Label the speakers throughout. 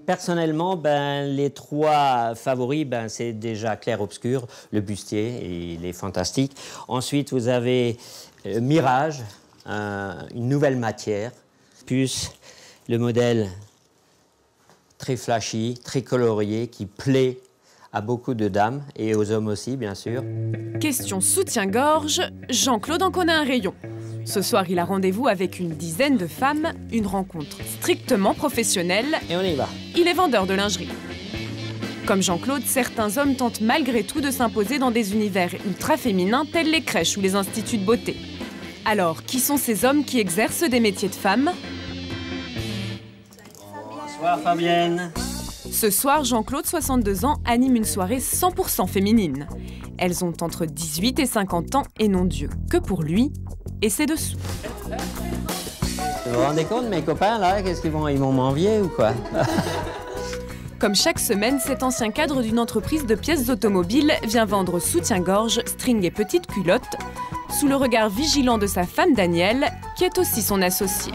Speaker 1: Personnellement, les trois favoris, c'est déjà clair-obscur, le bustier, il est fantastique. Ensuite, vous avez Mirage, une nouvelle matière, plus le modèle très flashy, très colorié, qui plaît à beaucoup de dames et aux hommes aussi, bien sûr.
Speaker 2: Question soutien-gorge, Jean-Claude en connaît un rayon. Ce soir, il a rendez-vous avec une dizaine de femmes, une rencontre strictement professionnelle.
Speaker 1: Et on y va.
Speaker 2: Il est vendeur de lingerie. Comme Jean-Claude, certains hommes tentent malgré tout de s'imposer dans des univers ultra féminins tels les crèches ou les instituts de beauté. Alors, qui sont ces hommes qui exercent des métiers de femmes?
Speaker 1: Bonsoir Fabienne.
Speaker 2: Ce soir, Jean-Claude, 62 ans, anime une soirée 100% féminine. Elles ont entre 18 et 50 ans et n'ont Dieu que pour lui et ses dessous.
Speaker 1: Vous vous rendez compte, mes copains, là, qu'est-ce qu'ils vont m'envier ou quoi?
Speaker 2: Comme chaque semaine, cet ancien cadre d'une entreprise de pièces automobiles vient vendre soutien-gorge, string et petites culottes, sous le regard vigilant de sa femme Danielle, qui est aussi son associée.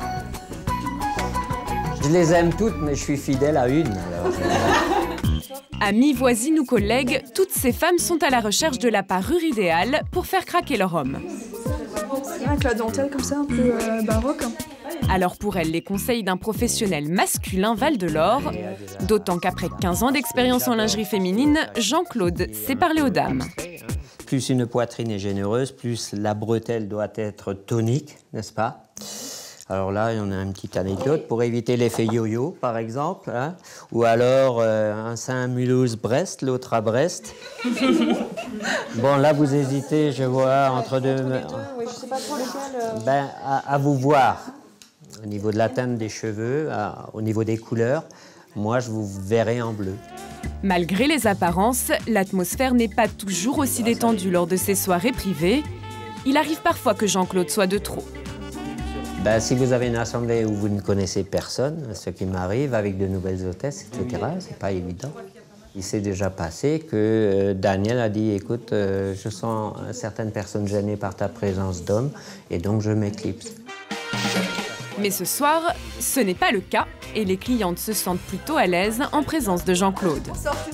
Speaker 1: Je les aime toutes, mais je suis fidèle à une. Alors.
Speaker 2: Amies, voisines ou collègues, toutes ces femmes sont à la recherche de la parure idéale pour faire craquer leur homme.
Speaker 3: Avec la dentelle comme ça, un peu baroque.
Speaker 2: Alors pour elle, les conseils d'un professionnel masculin valent de l'or, d'autant qu'après 15 ans d'expérience en lingerie féminine, Jean-Claude sait parler aux dames.
Speaker 1: Plus une poitrine est généreuse, plus la bretelle doit être tonique, n'est-ce pas? Alors là, il y en a une petite anecdote pour éviter l'effet yo-yo, par exemple. Hein? Ou alors un sein à Mulhouse-Brest, l'autre à Brest. Bon, là, vous hésitez, je vois, entre deux.
Speaker 3: Oui, je sais pas trop lequel.
Speaker 1: À vous voir. Au niveau de la teinte des cheveux, au niveau des couleurs, moi, je vous verrai en bleu.
Speaker 2: Malgré les apparences, l'atmosphère n'est pas toujours aussi détendue lors de ces soirées privées. Il arrive parfois que Jean-Claude soit de trop.
Speaker 1: Si vous avez une assemblée où vous ne connaissez personne, ce qui m'arrive avec de nouvelles hôtesses, etc., c'est pas évident. Il s'est déjà passé que Daniel a dit « Écoute, je sens certaines personnes gênées par ta présence d'homme et donc je m'éclipse. »
Speaker 2: Mais ce soir, ce n'est pas le cas et les clientes se sentent plutôt à l'aise en présence de Jean-Claude.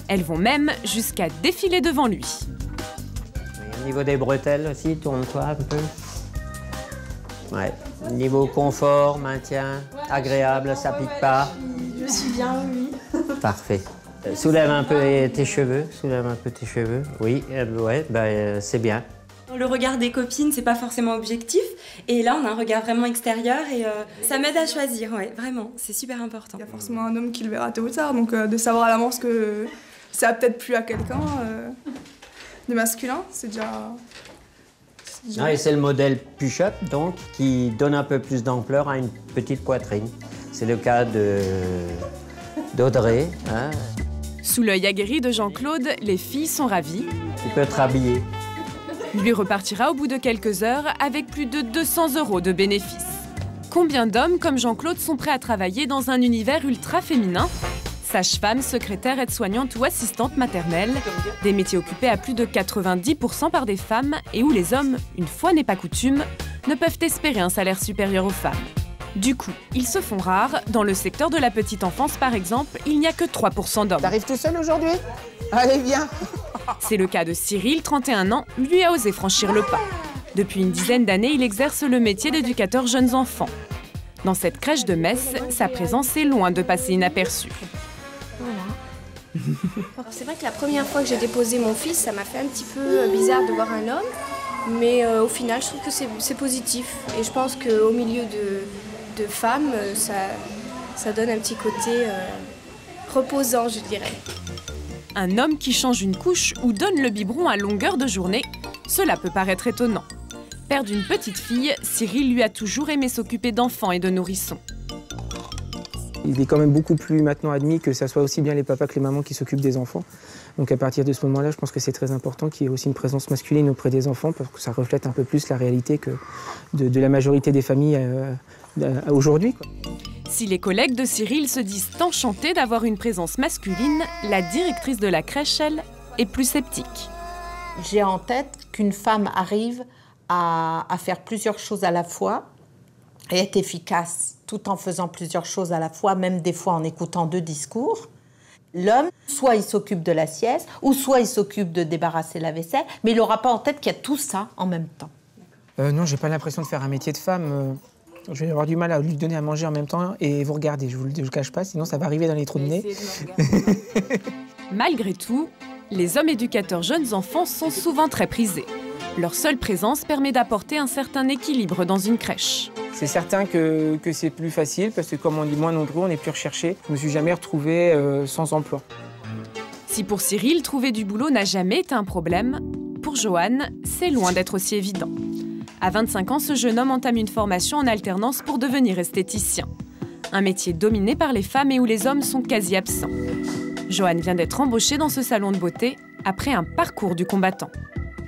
Speaker 2: Elles vont même jusqu'à défiler devant lui.
Speaker 1: Au niveau des bretelles aussi, tourne-toi un peu. Ouais. Niveau confort, maintien, agréable, ça pique pas.
Speaker 3: Je suis bien, oui.
Speaker 1: Parfait. Soulève un peu tes cheveux, Oui, c'est bien.
Speaker 4: Le regard des copines, c'est pas forcément objectif. Et là, on a un regard vraiment extérieur et ça m'aide à choisir, ouais, vraiment. C'est super important.
Speaker 3: Il y a forcément un homme qui le verra tôt ou tard, donc de savoir à l'avance que ça a peut-être plu à quelqu'un de masculin, c'est déjà...
Speaker 1: Et c'est le modèle push-up, donc, qui donne un peu plus d'ampleur à une petite poitrine. C'est le cas d'Audrey. Hein.
Speaker 2: Sous l'œil aguerri de Jean-Claude, les filles sont ravies.
Speaker 1: Tu peux te rhabiller.
Speaker 2: Lui repartira au bout de quelques heures avec plus de 200 € de bénéfices. Combien d'hommes comme Jean-Claude sont prêts à travailler dans un univers ultra féminin? Sage-femme, secrétaire, aide-soignante ou assistante maternelle, des métiers occupés à plus de 90% par des femmes et où les hommes, une fois n'est pas coutume, ne peuvent espérer un salaire supérieur aux femmes. Du coup, ils se font rares. Dans le secteur de la petite enfance, par exemple, il n'y a que 3% d'hommes.
Speaker 5: T'arrives tout seul aujourd'hui? Allez, viens.
Speaker 2: C'est le cas de Cyril, 31 ans, lui a osé franchir le pas. Depuis une dizaine d'années, il exerce le métier d'éducateur jeunes enfants. Dans cette crèche de Metz, sa présence est loin de passer inaperçue.
Speaker 6: C'est vrai que la première fois que j'ai déposé mon fils, ça m'a fait un petit peu bizarre de voir un homme, mais au final, je trouve que c'est positif. Et je pense qu'au milieu de femmes, ça donne un petit côté reposant, je dirais.
Speaker 2: Un homme qui change une couche ou donne le biberon à longueur de journée, cela peut paraître étonnant. Père d'une petite fille, Cyril lui a toujours aimé s'occuper d'enfants et de nourrissons.
Speaker 7: Il est quand même beaucoup plus maintenant admis que ça soit aussi bien les papas que les mamans qui s'occupent des enfants. Donc à partir de ce moment-là, je pense que c'est très important qu'il y ait aussi une présence masculine auprès des enfants parce que ça reflète un peu plus la réalité que de la majorité des familles aujourd'hui.
Speaker 2: Si les collègues de Cyril se disent enchantés d'avoir une présence masculine, la directrice de la crèche, elle, est plus sceptique.
Speaker 8: J'ai en tête qu'une femme arrive à faire plusieurs choses à la fois et être efficace tout en faisant plusieurs choses à la fois, même des fois en écoutant 2 discours. L'homme, soit il s'occupe de la sieste, ou soit il s'occupe de débarrasser la vaisselle, mais il n'aura pas en tête qu'il y a tout ça en même temps.
Speaker 7: Non, j'ai pas l'impression de faire un métier de femme. Je vais avoir du mal à lui donner à manger en même temps et vous regarder. Je vous le cache pas, sinon ça va arriver dans les trous de nez.
Speaker 2: Malgré tout, les hommes éducateurs jeunes enfants sont souvent très prisés. Leur seule présence permet d'apporter un certain équilibre dans une crèche.
Speaker 7: C'est certain que c'est plus facile parce que, comme on dit, moins nombreux, on est plus recherché. Je me suis jamais retrouvé sans emploi.
Speaker 2: Si pour Cyril, trouver du boulot n'a jamais été un problème, pour Joanne, c'est loin d'être aussi évident. À 25 ans, ce jeune homme entame une formation en alternance pour devenir esthéticien. Un métier dominé par les femmes et où les hommes sont quasi absents. Joanne vient d'être embauchée dans ce salon de beauté après un parcours du combattant.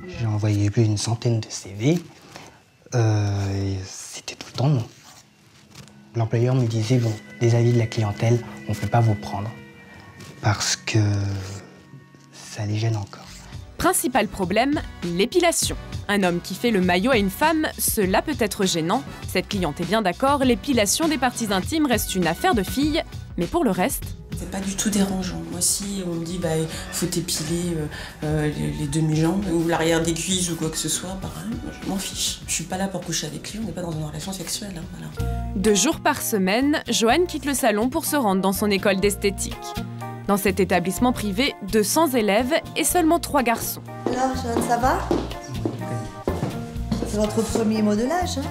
Speaker 9: J'ai envoyé plus d'une centaine de CV. C'était tout le temps non. L'employeur me disait, bon, les avis de la clientèle, on ne peut pas vous prendre parce que ça les gêne encore.
Speaker 2: Principal problème, l'épilation. Un homme qui fait le maillot à une femme, cela peut être gênant. Cette cliente est bien d'accord, l'épilation des parties intimes reste une affaire de filles, mais pour le reste...
Speaker 10: C'est pas du tout dérangeant. Moi, si on me dit, faut t'épiler les demi-jambes ou l'arrière des cuisses ou quoi que ce soit, pareil, je m'en fiche. Je suis pas là pour coucher avec lui, on n'est pas dans une relation sexuelle. Hein, voilà.
Speaker 2: 2 jours par semaine, Joanne quitte le salon pour se rendre dans son école d'esthétique. Dans cet établissement privé, 200 élèves et seulement 3 garçons.
Speaker 11: Alors, Joanne, ça va? C'est votre premier modelage, hein?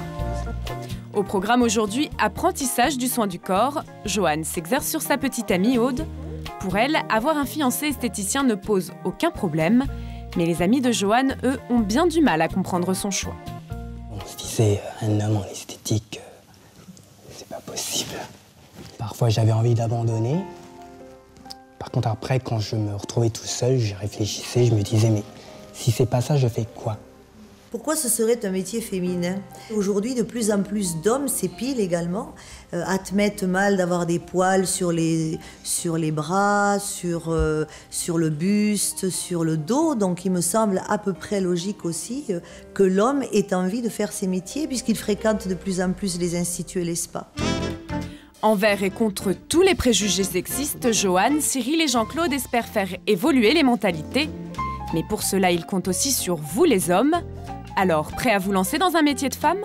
Speaker 2: Au programme aujourd'hui, apprentissage du soin du corps. Joanne s'exerce sur sa petite amie Aude. Pour elle, avoir un fiancé esthéticien ne pose aucun problème. Mais les amis de Joanne, eux, ont bien du mal à comprendre son choix.
Speaker 9: On se disait, un homme en esthétique, c'est pas possible. Parfois, j'avais envie d'abandonner. Par contre, après, quand je me retrouvais tout seul, j'y réfléchissais, je me disais, mais si c'est pas ça, je fais quoi?
Speaker 11: Pourquoi ce serait un métier féminin? Aujourd'hui, de plus en plus d'hommes s'épilent également, admettent mal d'avoir des poils sur les bras, sur le buste, sur le dos. Donc il me semble à peu près logique aussi que l'homme ait envie de faire ces métiers puisqu'il fréquente de plus en plus les instituts et les spas.
Speaker 2: Envers et contre tous les préjugés sexistes, Joanne, Cyril et Jean-Claude espèrent faire évoluer les mentalités. Mais pour cela, ils comptent aussi sur vous les hommes. Alors, prêts à vous lancer dans un métier de femme ?